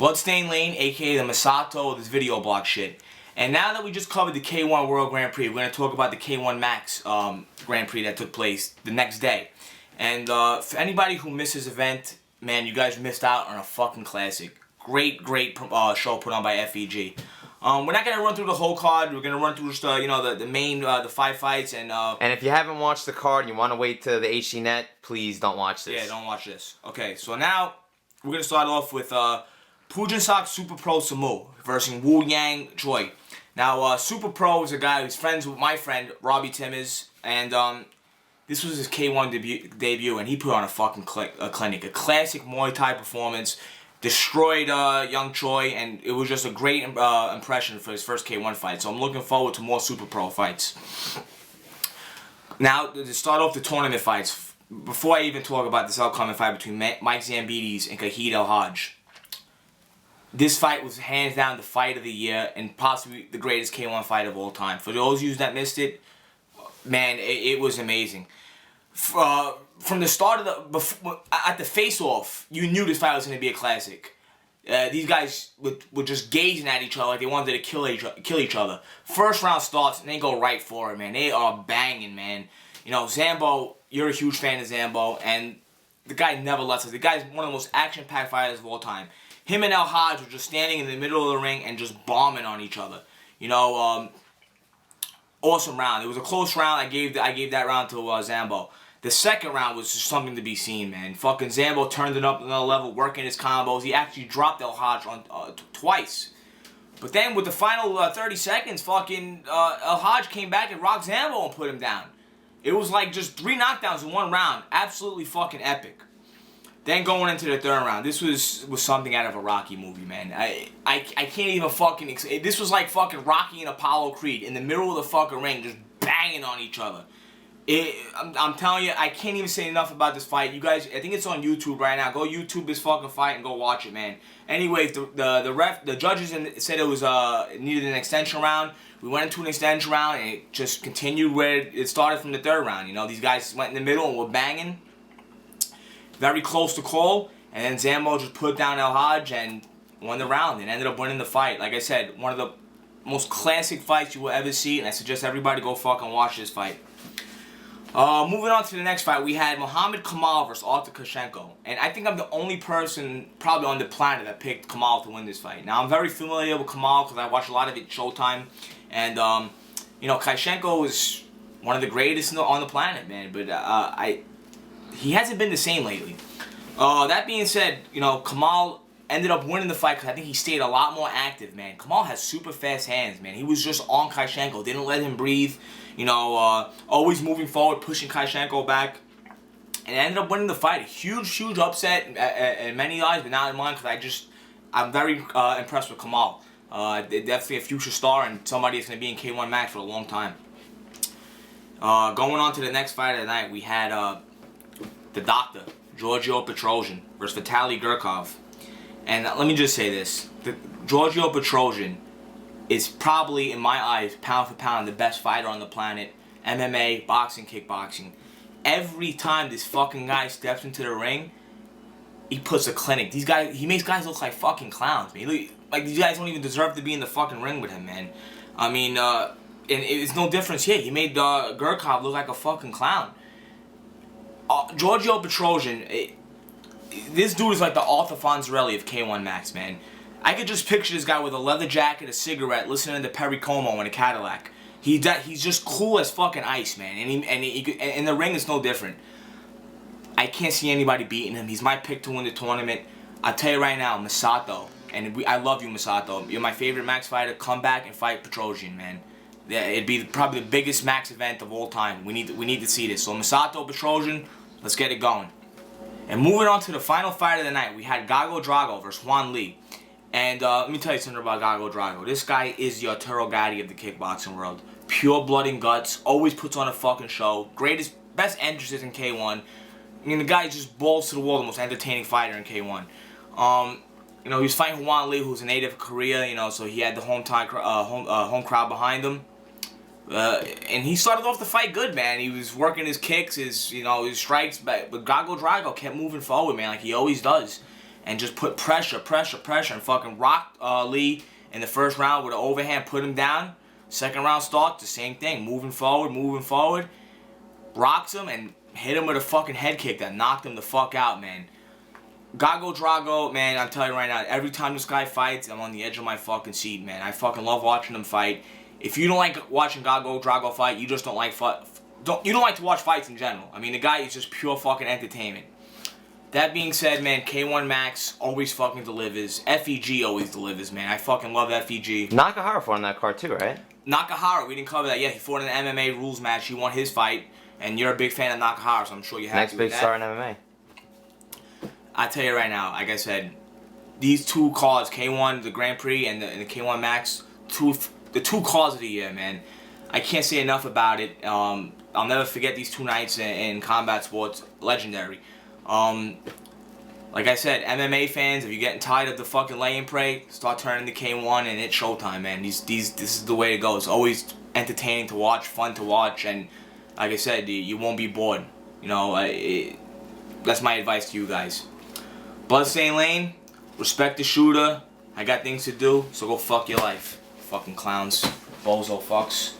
Bloodstain Lane, aka the Masato of this video blog shit. And now that we just covered the K-1 World Grand Prix, we're going to talk about the K-1 Max Grand Prix that took place the next day. And for anybody who missed this event, man, you guys missed out on a fucking classic. Great show put on by FEG. We're not going to run through the whole card. We're going to run through just, the main, the 5 fights. And if you haven't watched the card and you want to wait to the HD net, please don't watch this. Yeah, don't watch this. Okay, so now we're going to start off with Pujinsak Super Pro Samu versus Wu Yang Choi. Now, Super Pro is a guy who's friends with my friend, Robbie Timmers, and this was his K-1 debut, and he put on a fucking clinic. A classic Muay Thai performance, destroyed young Choi, and it was just a great impression for his first K-1 fight. So I'm looking forward to more Super Pro fights. Now, to start off the tournament fights, before I even talk about this upcoming fight between Mike Zambidis and Chahid El-Hajj, this fight was hands down the fight of the year and possibly the greatest K-1 fight of all time. For those of you that missed it, man, it was amazing. From the start of at the face-off, you knew this fight was going to be a classic. These guys were just gazing at each other like they wanted to kill each other. First round starts and they go right for it, man. They are banging, man. You know, Zambo, you're a huge fan of Zambo, and the guy never lets us. The guy's one of the most action-packed fighters of all time. Him and El-Hajj were just standing in the middle of the ring and just bombing on each other. You know, awesome round. It was a close round. I gave that round to Zambo. The second round was just something to be seen, man. Fucking Zambo turned it up another level, working his combos. He actually dropped El-Hajj on twice. But then with the final 30 seconds, fucking El-Hajj came back and rocked Zambo and put him down. It was like just 3 knockdowns in one round. Absolutely fucking epic. Then going into the third round, this was something out of a Rocky movie, man. I can't even fucking... This was like fucking Rocky and Apollo Creed in the middle of the fucking ring, just banging on each other. I'm telling you, I can't even say enough about this fight. You guys, I think it's on YouTube right now. Go YouTube this fucking fight and go watch it, man. Anyways, the judges said it was needed an extension round. We went into an extension round and it just continued where it started from the third round. You know, these guys went in the middle and were banging. Very close to call, and then Zambo just put down El-Hajj and won the round and ended up winning the fight. Like I said, one of the most classic fights you will ever see, and I suggest everybody go fucking watch this fight. Moving on to the next fight, we had Muhammad Kamal versus Artur Kashenko, and I think I'm the only person probably on the planet that picked Kamal to win this fight. Now, I'm very familiar with Kamal because I watch a lot of it Showtime, and you know, Kashenko is one of the greatest on the planet, man, but he hasn't been the same lately. That being said, you know, Kamal ended up winning the fight because I think he stayed a lot more active, man. Kamal has super fast hands, man. He was just on Kashenko, didn't let him breathe. You know, always moving forward, pushing Kashenko back, and ended up winning the fight. A huge upset in many eyes, but not in mine because I'm very impressed with Kamal. Definitely a future star and somebody that's going to be in K-1 Max for a long time. Going on to the next fight of the night, we had the Doctor, Giorgio Petrosian versus Vitaly Gurkov. And let me just say this. Giorgio Petrosian is probably, in my eyes, pound for pound, the best fighter on the planet. MMA, boxing, kickboxing. Every time this fucking guy steps into the ring, he puts a clinic. These guys, he makes guys look like fucking clowns, man. Like, these guys don't even deserve to be in the fucking ring with him, man. I mean, and it's no difference here. He made Gurkov look like a fucking clown. Giorgio Petrosian, this dude is like the Arthur Fonzarelli of K-1 Max, man. I could just picture this guy with a leather jacket, a cigarette, listening to Perry Como in a Cadillac. He's just cool as fucking ice, man. And in the ring, it's no different. I can't see anybody beating him. He's my pick to win the tournament. I'll tell you right now, Masato, and I love you, Masato. You're my favorite Max fighter. Come back and fight Petrosian, man. It'd be probably the biggest Max event of all time. We need to see this. So Masato, Petrosian, let's get it going. And moving on to the final fight of the night, we had Gago Drago versus Juan Lee. And let me tell you something about Gago Drago. This guy is the Arturo Gatti of the kickboxing world. Pure blood and guts. Always puts on a fucking show. Best entrances in K1. I mean, the guy just balls to the wall, the most entertaining fighter in K1. You know, he was fighting Juan Lee, who's a native of Korea. You know, so he had the home crowd behind him. And he started off the fight good, man. He was working his kicks, his strikes, but Gago Drago kept moving forward, man, like he always does. and just put pressure, and fucking rocked Lee in the first round with an overhand, put him down. Second round starts, the same thing, moving forward, rocks him and hit him with a fucking head kick that knocked him the fuck out, man. Gago Drago, man, I'm telling you right now, every time this guy fights, I'm on the edge of my fucking seat, man. I fucking love watching him fight. If you don't like watching Gago Drago fight, you just don't like you don't like to watch fights in general. I mean, the guy is just pure fucking entertainment. That being said, man, K-1 Max always fucking delivers. FEG always delivers, man. I fucking love FEG. Nakahara fought on that card too, right? Nakahara, we didn't cover that. Yeah, he fought in an MMA rules match. He won his fight, and you're a big fan of Nakahara, so I'm sure you're happy Next with big that. star in MMA. I tell you right now, like I said, these two cards, K1, the Grand Prix, and the K1 Max, the two cards of the year, man. I can't say enough about it. I'll never forget these 2 nights in combat sports. Legendary. Like I said, MMA fans, if you're getting tired of the fucking lay and pray, start turning to K1 and it's showtime, man. This is the way to go. It's always entertaining to watch, fun to watch, and like I said, you won't be bored. You know, that's my advice to you guys. Bloodstain Lane, respect the shooter. I got things to do, so go fuck your life. Fucking clowns. Bozo fucks.